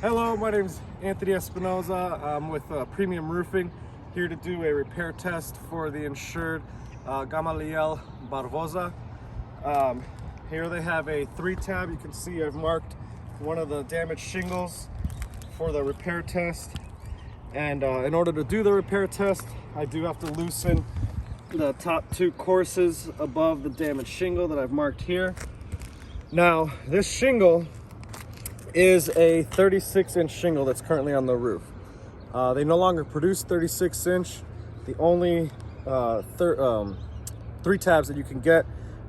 Hello, my name is Anthony Espinoza. I'm with Premium Roofing, here to do a repair test for the insured Gamaliel Barvoza. Here they have a 3-tab. You can see I've marked one of the damaged shingles for the repair test. And in order to do the repair test, I do have to loosen the top 2 courses above the damaged shingle that I've marked here. Now, this shingle is a 36-inch shingle that's currently on the roof. They no longer produce 36-inch. The only 3 tabs that you can get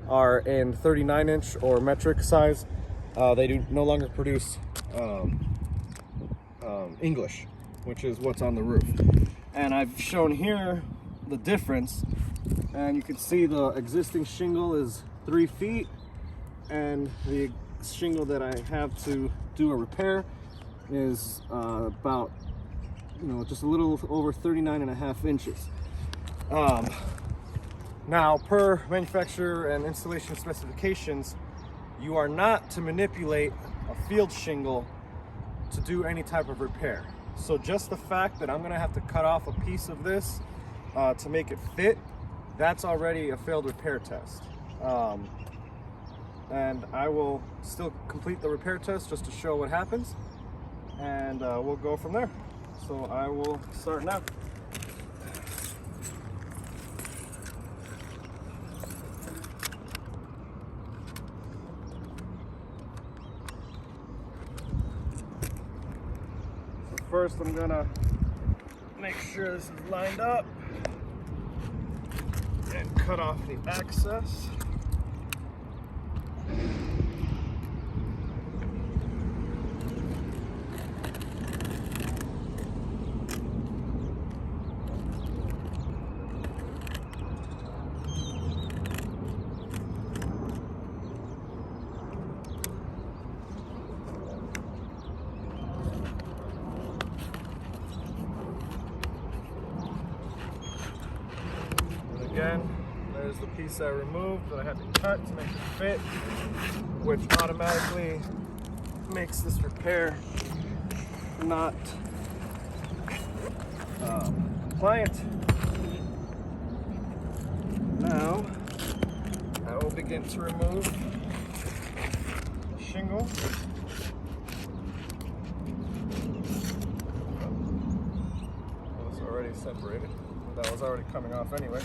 are in 39-inch or metric size. They do no longer produce English, which is what's on the roof. And I've shown here the difference, and you can see the existing shingle is 3 feet, and the shingle that I have to do a repair is about, just a little over 39.5 inches. Now, per manufacturer and installation specifications, you are not to manipulate a field shingle to do any type of repair. So just the fact that I'm going to have to cut off a piece of this to make it fit, that's already a failed repair test. And I will still complete the repair test just to show what happens, and we'll go from there. So I will start now. So first I'm gonna make sure this is lined up and cut off the access. Again, there's the piece I removed that I had to cut to make it fit, which automatically makes this repair not compliant. Now, I will begin to remove the shingle. It was already separated. That was already coming off anyway.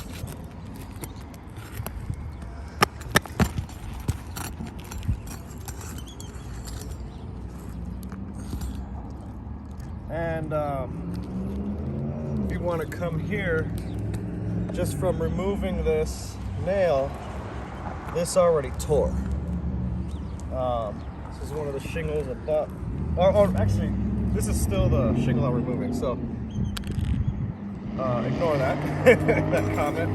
And if you want to come here, just from removing this nail, this already tore. This is one of the shingles above, or actually, this is still the shingle I'm removing, so ignore that, that comment.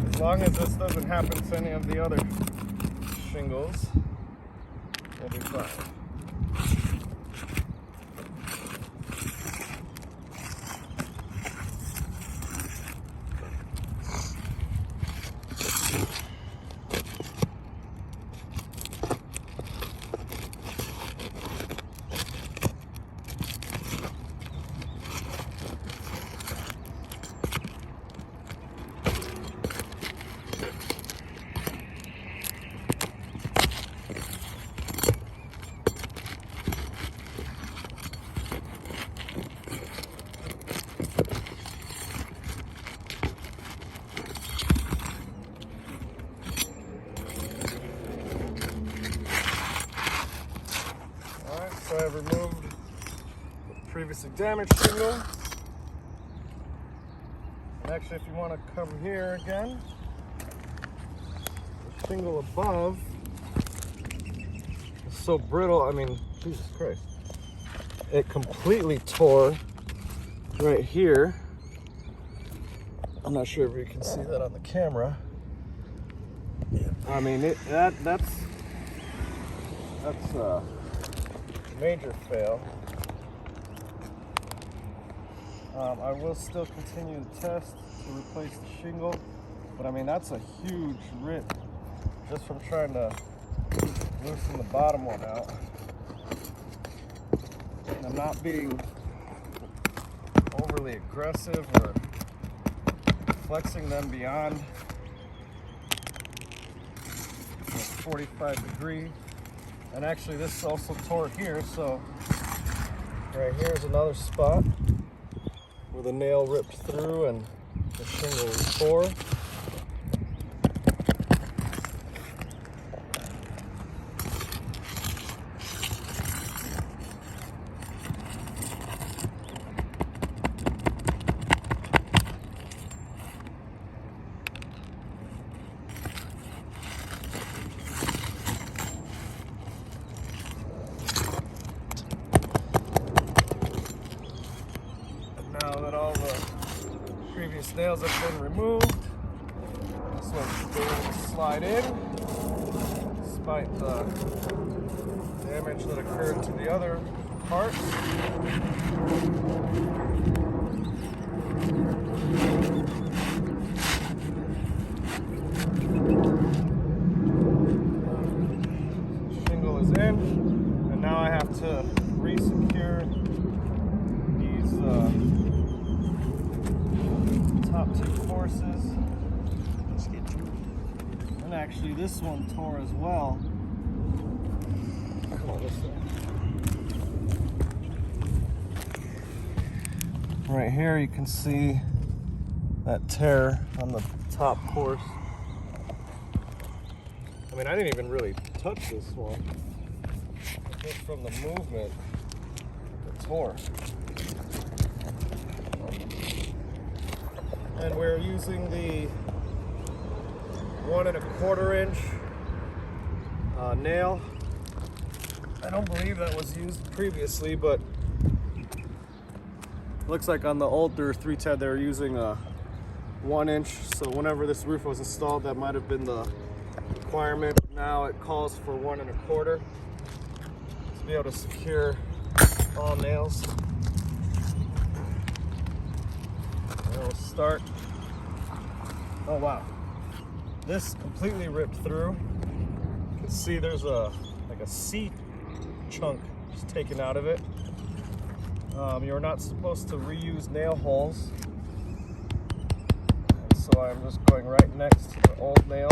As long as this doesn't happen to any of the other shingles, we'll be fine. So I've removed the previously damaged shingle. And actually, if you want to come here again, the shingle above is so brittle, I mean, Jesus Christ. It completely tore right here. I'm not sure if you can see that on the camera. I mean, that's major fail. I will still continue the test to replace the shingle, but I mean, that's a huge rip just from trying to loosen the bottom one out. And I'm not being overly aggressive or flexing them beyond 45 degree. And actually this also tore here, so right here's another spot where the nail ripped through and the shingle tore. Now that all the previous nails have been removed, this one's going to slide in, despite the damage that occurred to the other parts. Shingle is in, and now I have to re-secure these top two courses. And actually this one tore as well. Come on, this way. Right here you can see that tear on the top course. I mean, I didn't even really touch this one. Just from the movement, it tore. And we're using the 1 1/4 inch nail. I don't believe that was used previously, but looks like on the older 310 they were using a 1 inch. So whenever this roof was installed, that might have been the requirement. Now it calls for 1 1/4 to be able to secure all nails. And we'll start. Oh wow, this completely ripped through. You can see there's like a seat chunk just taken out of it. You're not supposed to reuse nail holes, and so I'm just going right next to the old nail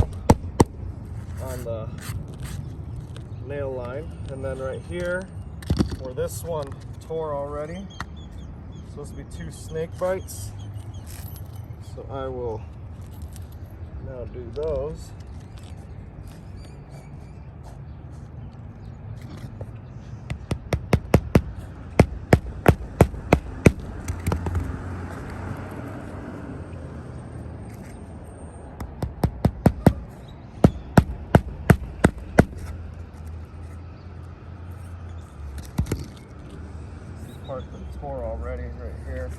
on the nail line, and then right here where this one tore already, supposed to be 2 snake bites, so I will now do those. Part that tore already right here.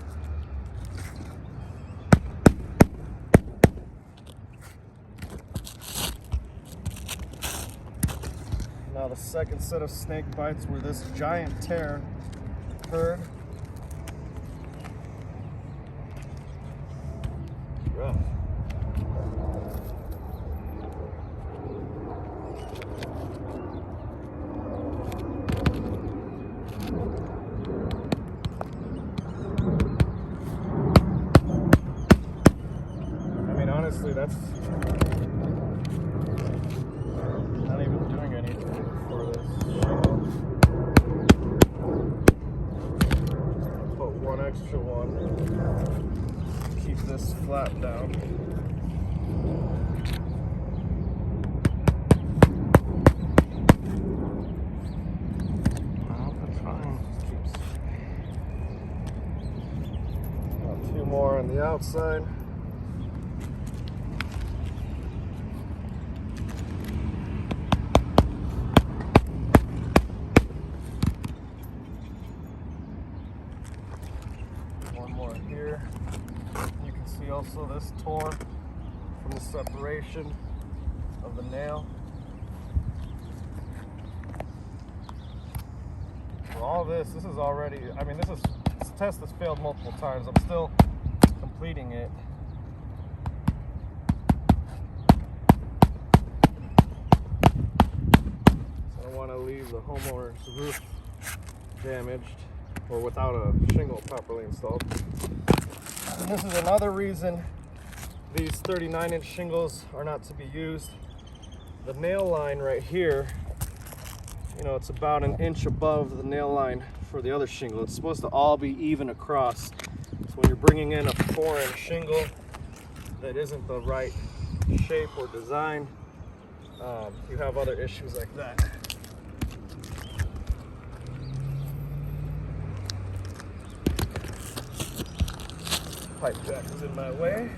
Now the second set of snake bites where this giant tear occurred. Rough. Honestly, that's not even doing anything for this shingle. Put 1 extra one. Keep this flat down. It's fine. Got 2 more on the outside. More here. You can see also this tore from the separation of the nail. So all this is already, I mean, this test has failed multiple times. I'm still completing it. So I don't want to leave the homeowner's roof damaged. or without a shingle properly installed. And this is another reason these 39-inch shingles are not to be used. The nail line right here, you know, it's about an inch above the nail line for the other shingle. It's supposed to all be even across. So when you're bringing in a 4-inch shingle that isn't the right shape or design, you have other issues like that. Pipe jack is in my way.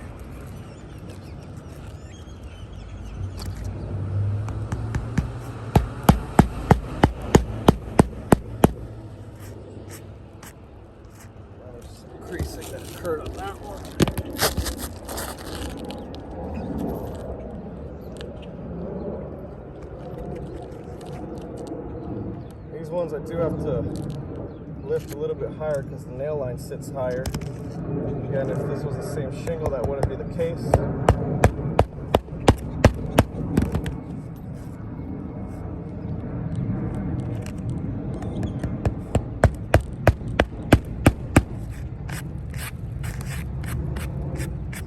Just increasing that curve on that one. These ones I do have to lift a little bit higher because the nail line sits higher. Again, if this was the same shingle, that wouldn't be the case.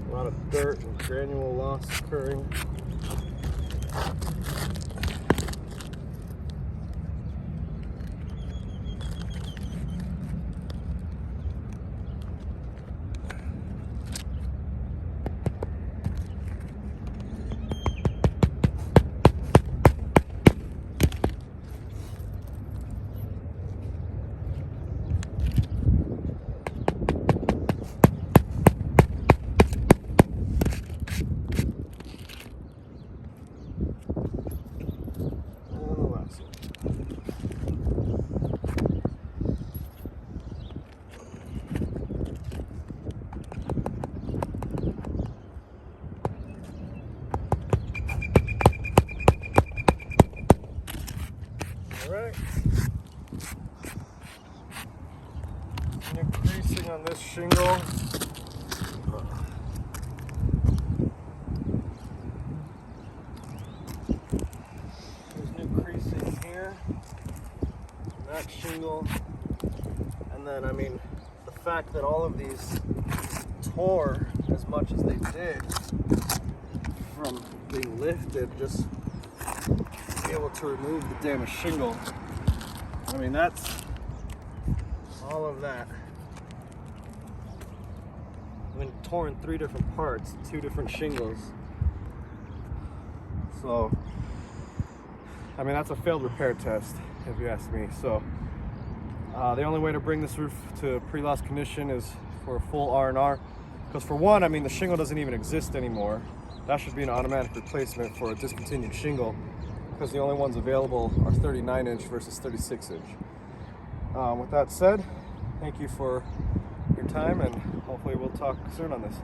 A lot of dirt and granule loss occurring. Alright. New creasing on this shingle. There's new creasing here. That shingle. And then, I mean, the fact that all of these tore as much as they did from being lifted, just be able to remove the damaged shingle. I mean, that's all of that. I've been torn 3 different parts, 2 different shingles. So, I mean, that's a failed repair test, if you ask me. So, the only way to bring this roof to pre-loss condition is for a full R&R. Because for one, I mean, the shingle doesn't even exist anymore. That should be an automatic replacement for a discontinued shingle, because the only ones available are 39-inch versus 36-inch. With that said, thank you for your time, and hopefully we'll talk soon on this.